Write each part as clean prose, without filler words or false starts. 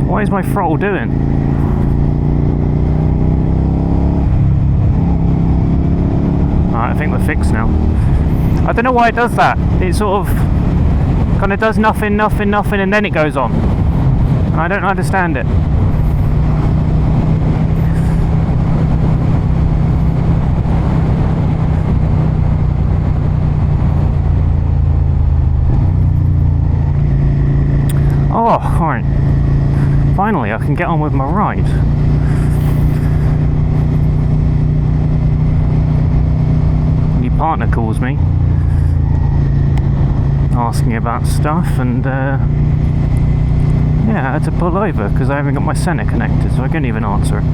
What is my throttle doing? Alright, I think we're fixed now. I don't know why it does that. It sort of kind of does nothing, and then it goes on. And I don't understand it. Oh, alright. Finally, I can get on with my ride. My partner calls me, asking about stuff, and yeah, I had to pull over because I haven't got my centre connected, so I couldn't even answer it.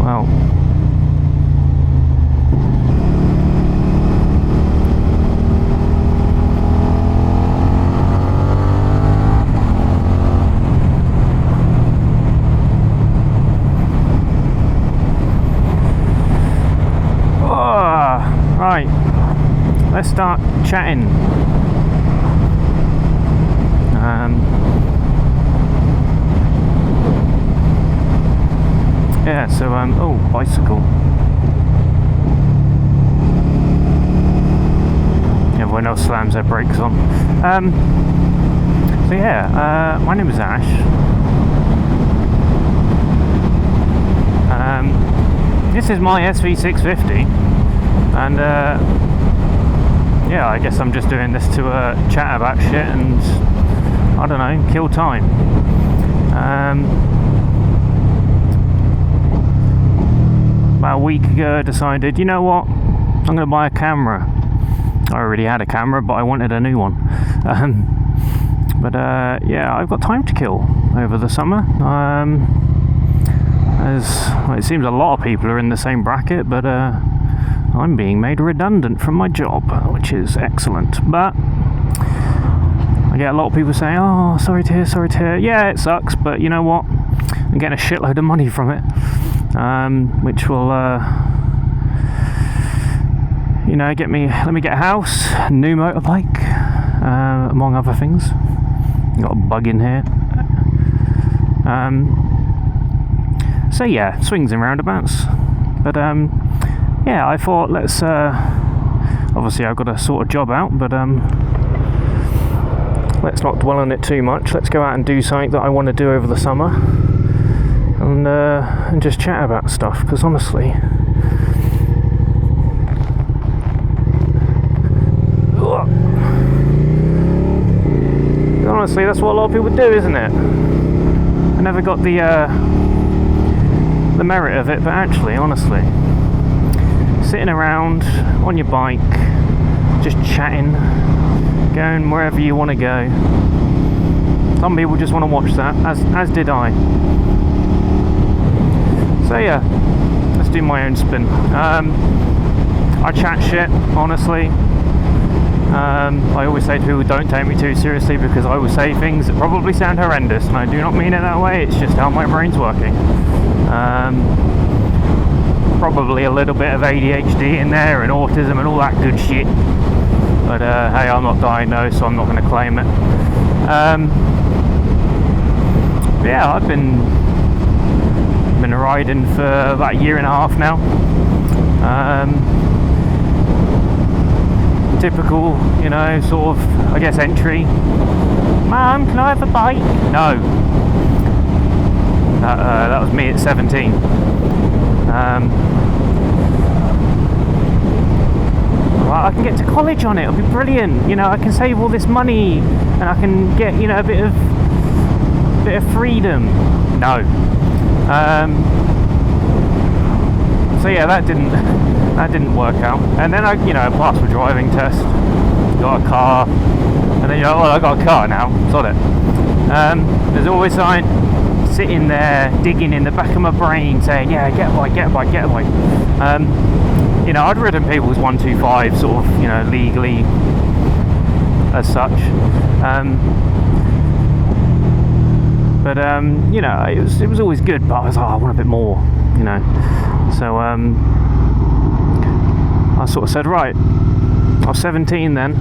Well, right, let's start chatting. Yeah, so oh, bicycle. Everyone else slams their brakes on. So yeah, my name is Ash. This is my SV650. And yeah, I guess I'm just doing this to chat about shit and, I don't know, kill time. About a week ago I decided, you know what, I'm going to buy a camera. I already had a camera, but I wanted a new one. But yeah, I've got time to kill over the summer. As well, it seems a lot of people are in the same bracket, but I'm being made redundant from my job, which is excellent. But I get a lot of people saying, oh, sorry to hear. Yeah, it sucks, but you know what? I'm getting a shitload of money from it, which will, you know, let me get a house, a new motorbike, among other things. Got a bug in here. So yeah, swings and roundabouts. But yeah, I thought let's obviously I've got to sort a job out, but let's not dwell on it too much. Let's go out and do something that I want to do over the summer, and just chat about stuff, because honestly, that's what a lot of people do, isn't it? I never got the merit of it, but actually, honestly, sitting around on your bike, just chatting, going wherever you want to go. Some people just want to watch that, as did I. So yeah, let's do my own spin. I chat shit, honestly. I always say to people, don't take me too seriously, because I will say things that probably sound horrendous, and I do not mean it that way. It's just how my brain's working. Probably a little bit of ADHD in there, and autism and all that good shit. But hey, I'm not diagnosed, so I'm not going to claim it. Yeah, I've been riding for about a year and a half now. Typical, you know, sort of, I guess, entry. Mum, can I have a bike? No. That was me at 17. Well, I can get to college on it. It'll be brilliant. You know, I can save all this money, and I can get, you know, a bit of freedom. No. So yeah, that didn't work out. And then I passed my driving test, got a car, and then well, I got a car now, sod it. There's always something sitting there digging in the back of my brain saying, yeah, get a bike. I'd ridden people's 125 sort of, legally as such. But it was always good, but I was like, I want a bit more, So I sort of said, right, I was 17 then.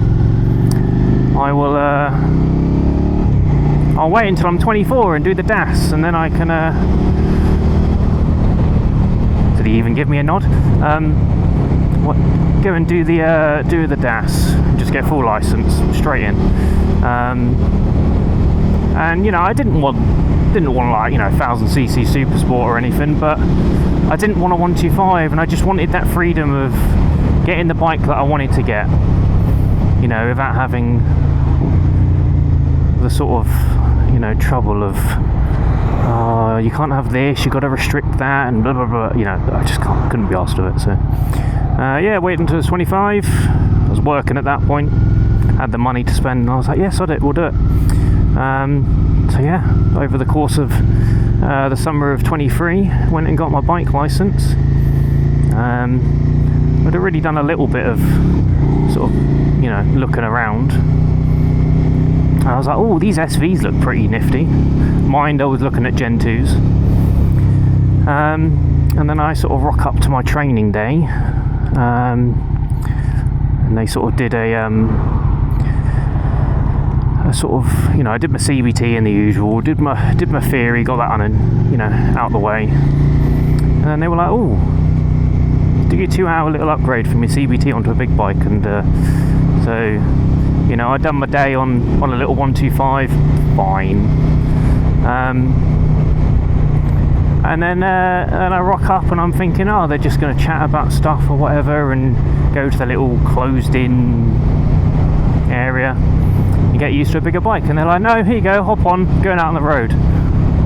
I'll wait until I'm 24 and do the DAS, and then I can. Did he even give me a nod? Go and do the DAS, just get full license straight in. And I didn't want like 1000cc super sport or anything, but I didn't want a 125, and I just wanted that freedom of getting the bike that I wanted to get, without having the sort of trouble of you can't have this, you got to restrict that, and blah blah blah. I just couldn't be asked of it. So wait until I was 25. I was working at that point, had the money to spend, and I was like, yes, we'll do it. So yeah, over the course of the summer of 23, went and got my bike license. I'd already done a little bit of sort of looking around. I was like, oh, these SVs look pretty nifty. Mind, I was looking at Gen 2s. And then I sort of rock up to my training day, and they sort of did a sort of, I did my CBT in the usual, did my theory, got that on, out the way. And then they were like, oh, do your 2-hour little upgrade from your CBT onto a big bike. And so I'd done my day on a little 125, fine. And then I rock up and I'm thinking, oh, they're just going to chat about stuff or whatever and go to the little closed-in area and get used to a bigger bike. And they're like, no, here you go, hop on, going out on the road.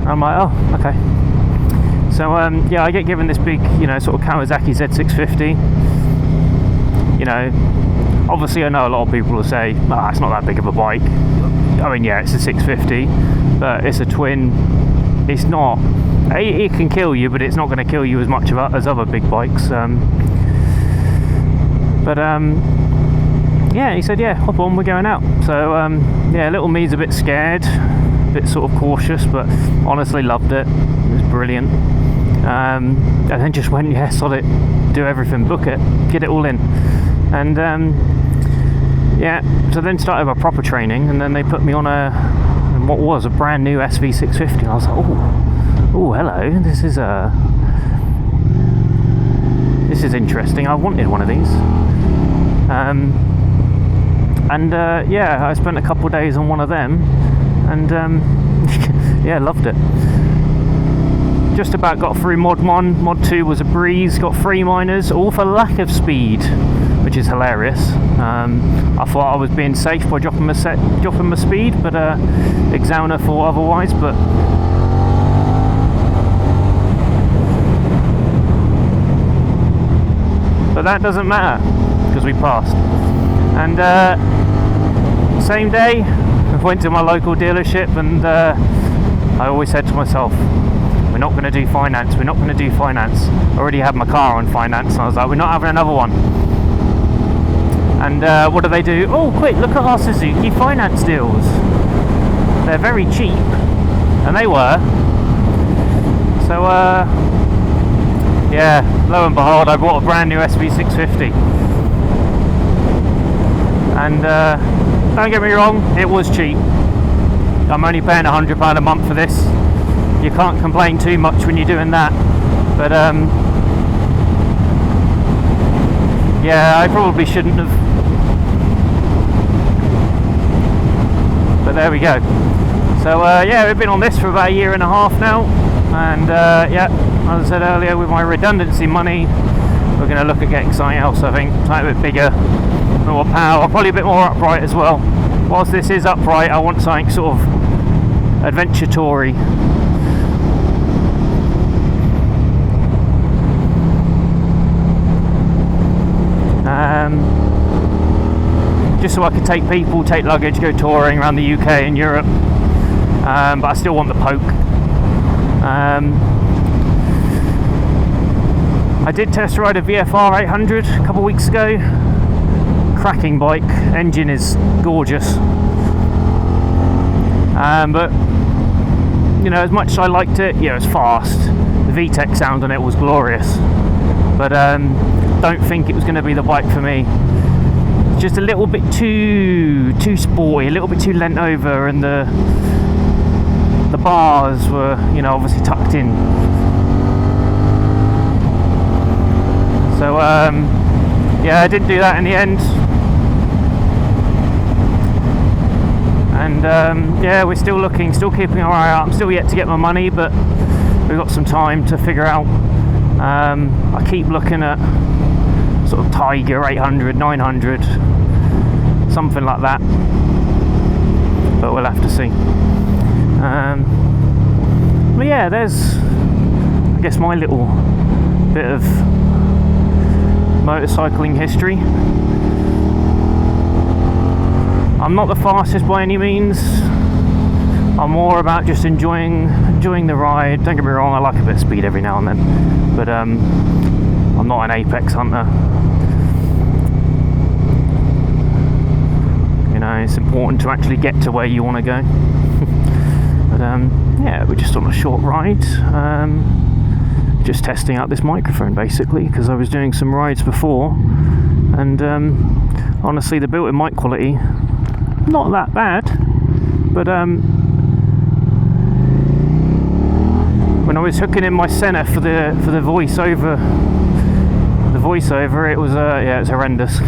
I'm like, oh, okay. So I get given this big, sort of Kawasaki Z650. Obviously I know a lot of people will say, it's not that big of a bike. I mean, yeah, it's a 650, but it's a twin. It's not. It can kill you, but it's not going to kill you as much as other big bikes. He said, yeah, hop on, we're going out. So little me's a bit scared, a bit sort of cautious, but honestly loved it. It was brilliant. And then just went, yeah, sod it, do everything, book it, get it all in. And so then started my proper training, and then they put me on what was a brand new SV650. And I was like, oh, hello, this is interesting. I wanted one of these. I spent a couple of days on one of them, and loved it. Just about got through mod 1. Mod 2 was a breeze. Got 3 minors, all for lack of speed, which is hilarious. I thought I was being safe by dropping my speed, but examiner thought otherwise. But that doesn't matter because we passed. And same day, I went to my local dealership, and I always said to myself, we're not going to do finance. I already had my car on finance, and I was like, we're not having another one. And what do they do? Oh, quick, look at our Suzuki finance deals. They're very cheap. And they were. So, lo and behold, I bought a brand new SV650. And don't get me wrong, it was cheap. I'm only paying £100 a month for this. You can't complain too much when you're doing that. But I probably shouldn't have. But there we go. So we've been on this for about 1.5 years now, and as I said earlier, with my redundancy money, we're going to look at getting something else. I think something a bit bigger, more power, probably a bit more upright as well. Whilst this is upright, I want something sort of adventure toury. just so I could take people, take luggage, go touring around the UK and Europe. But I still want the poke. I did test ride a VFR 800 a couple of weeks ago. Cracking bike, engine is gorgeous. But you know, as much as I liked it, yeah, it was fast. The VTEC sound on it was glorious. But don't think it was going to be the bike for me. Just a little bit too sporty, a little bit too leant over, and the bars were, you know, obviously tucked in. So yeah, I didn't do that in the end. And yeah, we're still looking, still keeping our eye out. I'm still yet to get my money, but we've got some time to figure out. I keep looking at sort of Tiger 800, 900, something like that, but we'll have to see. But yeah, there's, I guess, my little bit of motorcycling history. I'm not the fastest by any means. I'm more about just enjoying the ride. Don't get me wrong, I like a bit of speed every now and then, but I'm not an apex hunter. You know, it's important to actually get to where you want to go. But yeah, we're just on a short ride, just testing out this microphone basically, because I was doing some rides before, and honestly the built-in mic quality not that bad, but when I was hooking in my center for the voiceover, it was yeah, it's horrendous.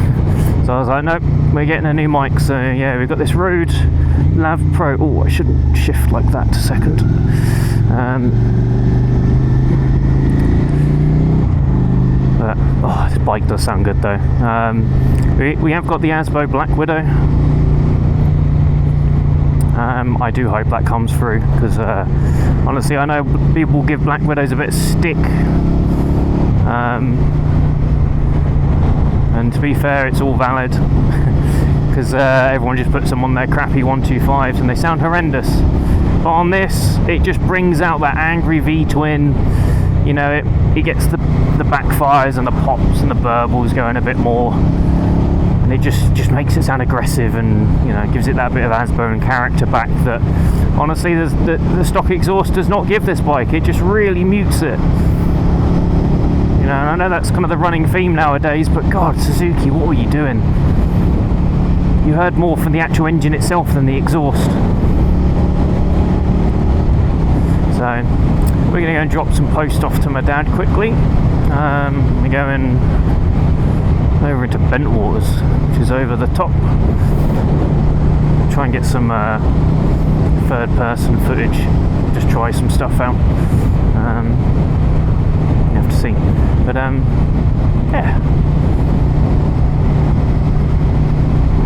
So I was like, nope, we're getting a new mic. So yeah, we've got this RØDE Lav Pro. Oh, I shouldn't shift like that a second. But oh, this bike does sound good though. We have got the AshhMoto Black Widow. I do hope that comes through, because honestly, I know people give Black Widows a bit of stick. And to be fair, it's all valid, because everyone just puts them on their crappy 125s and they sound horrendous. But on this, it just brings out that angry V-twin. You know, it gets the backfires and the pops and the burbles going a bit more, and it just makes it sound aggressive, and you know, gives it that bit of AshhMoto character back that honestly the stock exhaust does not give this bike. It just really mutes it. You know, and I know that's kind of the running theme nowadays, but God, Suzuki, what were you doing? You heard more from the actual engine itself than the exhaust. So we're going to go and drop some post off to my dad quickly. We're going over into Bentwaters, which is over the top. Try and get some third person footage, just try some stuff out. You have to see, but yeah,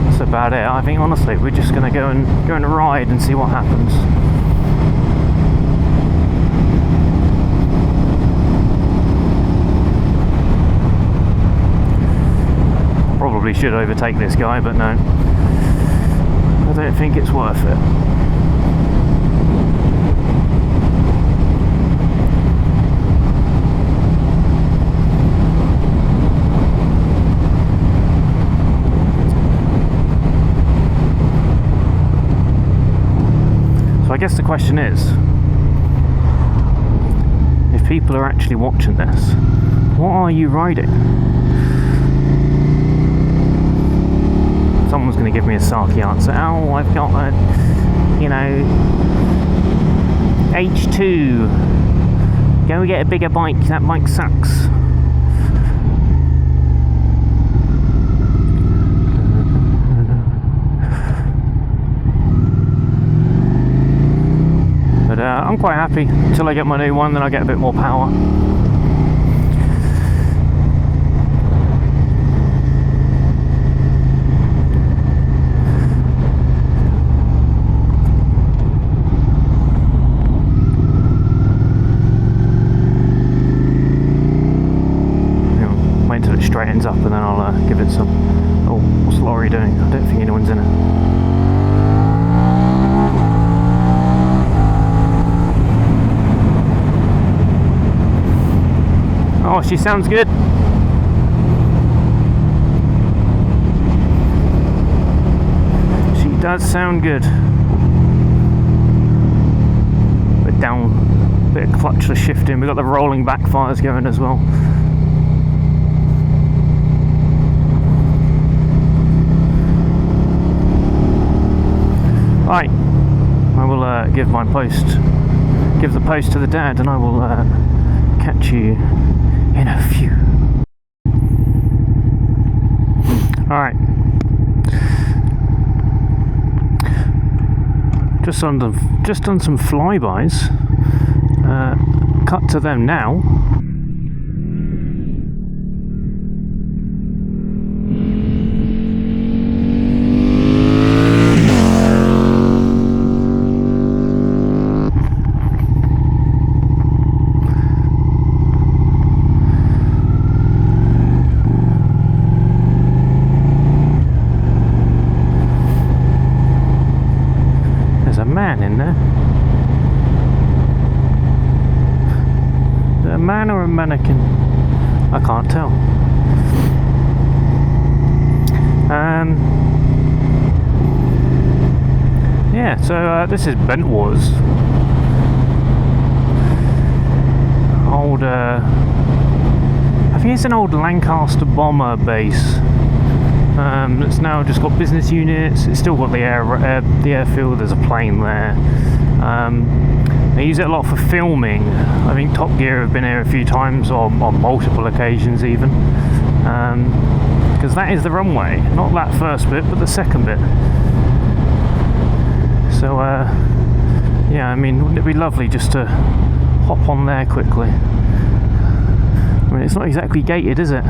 that's about it. I think honestly we're just going to go and ride and see what happens. Probably should overtake this guy, but no, I don't think it's worth it. So I guess the question is, if people are actually watching this, what are you riding? Someone's going to give me a sarky answer. Oh, I've got a, you know, H2. Go get a bigger bike. That bike sucks. But I'm quite happy until I get my new one. Then I get a bit more power. Straightens up, and then I'll give it some Oh, what's the lorry doing? I don't think anyone's in it. Oh, she sounds good. She does sound good. Bit down, bit of clutchless shifting. We've got the rolling backfires going as well. Right, I will give the post to the dad, and I will catch you in a few. Alright. Just done some flybys. Cut to them now. In there. Is it a man or a mannequin? I can't tell. Yeah, so this is Bentwar's old, I think it's an old Lancaster bomber base. It's now just got business units. It's still got the airfield. There's a plane there. They use it a lot for filming. I think Top Gear have been here a few times, or on multiple occasions even, because that is the runway, not that first bit but the second bit. So yeah, I mean, wouldn't it be lovely just to hop on there quickly? I mean, it's not exactly gated, is it?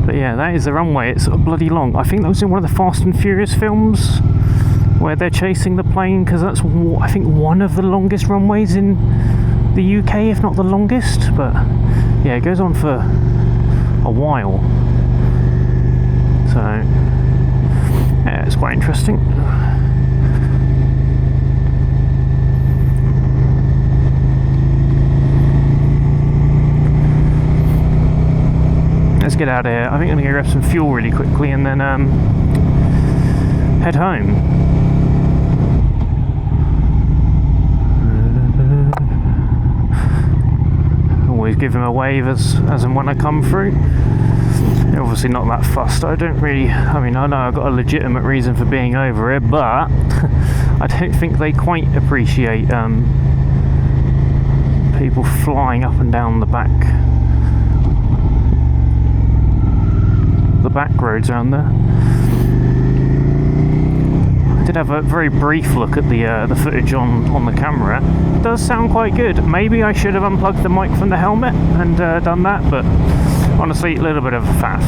But yeah, that is the runway. It's bloody long. I think that was in one of the Fast and Furious films where they're chasing the plane, because that's, I think, one of the longest runways in the UK, if not the longest. But yeah, it goes on for a while. So yeah, it's quite interesting. Let's get out of here. I think I'm going to go grab some fuel really quickly and then head home. Always give him a wave as and when I come through. They're obviously not that fussed. I don't really, I mean, I know I've got a legitimate reason for being over here, but I don't think they quite appreciate people flying up and down the back roads around there. I did have a very brief look at the footage on the camera. It does sound quite good. Maybe I should have unplugged the mic from the helmet and done that, but honestly, a little bit of a faff.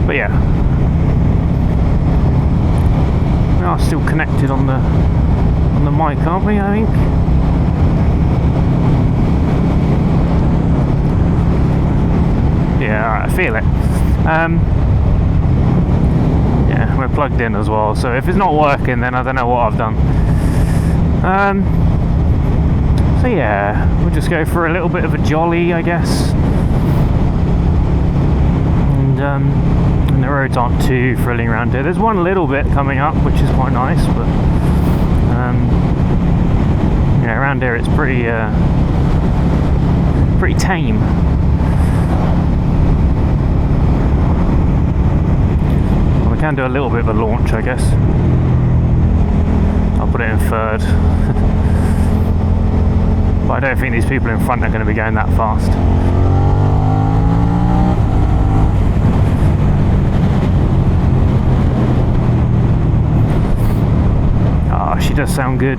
But yeah, we are still connected on the mic, aren't we? I think. Yeah, alright, I feel it. Yeah, we're plugged in as well, so if it's not working, then I don't know what I've done. So yeah, we'll just go for a little bit of a jolly, I guess. And the roads aren't too thrilling around here. There's one little bit coming up, which is quite nice, but yeah, around here it's pretty tame. Can do a little bit of a launch, I guess. I'll put it in third. But I don't think these people in front are going to be going that fast. Ah, she does sound good.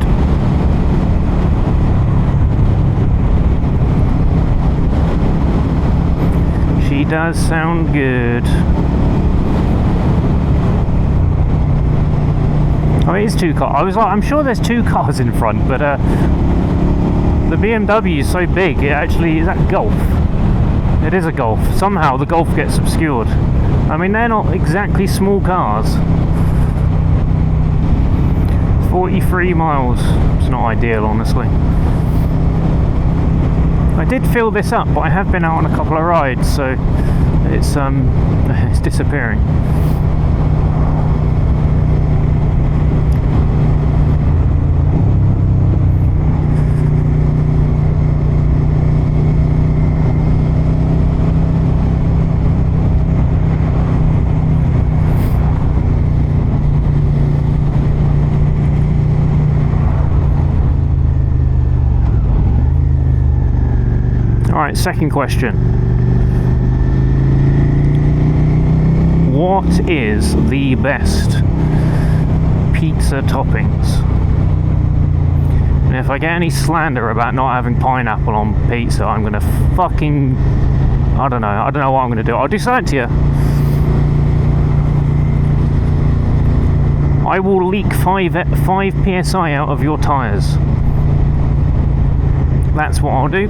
She does sound good. I mean, it's two cars. I was like, I'm sure there's two cars in front, but the BMW is so big, it actually is that Golf. It is a Golf. Somehow the Golf gets obscured. I mean, they're not exactly small cars. 43 miles. It's not ideal, honestly. I did fill this up, but I have been out on a couple of rides, so it's disappearing. Alright, second question. What is the best pizza toppings? And if I get any slander about not having pineapple on pizza, I'm gonna fucking... I don't know what I'm gonna do. I'll do something to you. I will leak 5 PSI out of your tyres. That's what I'll do.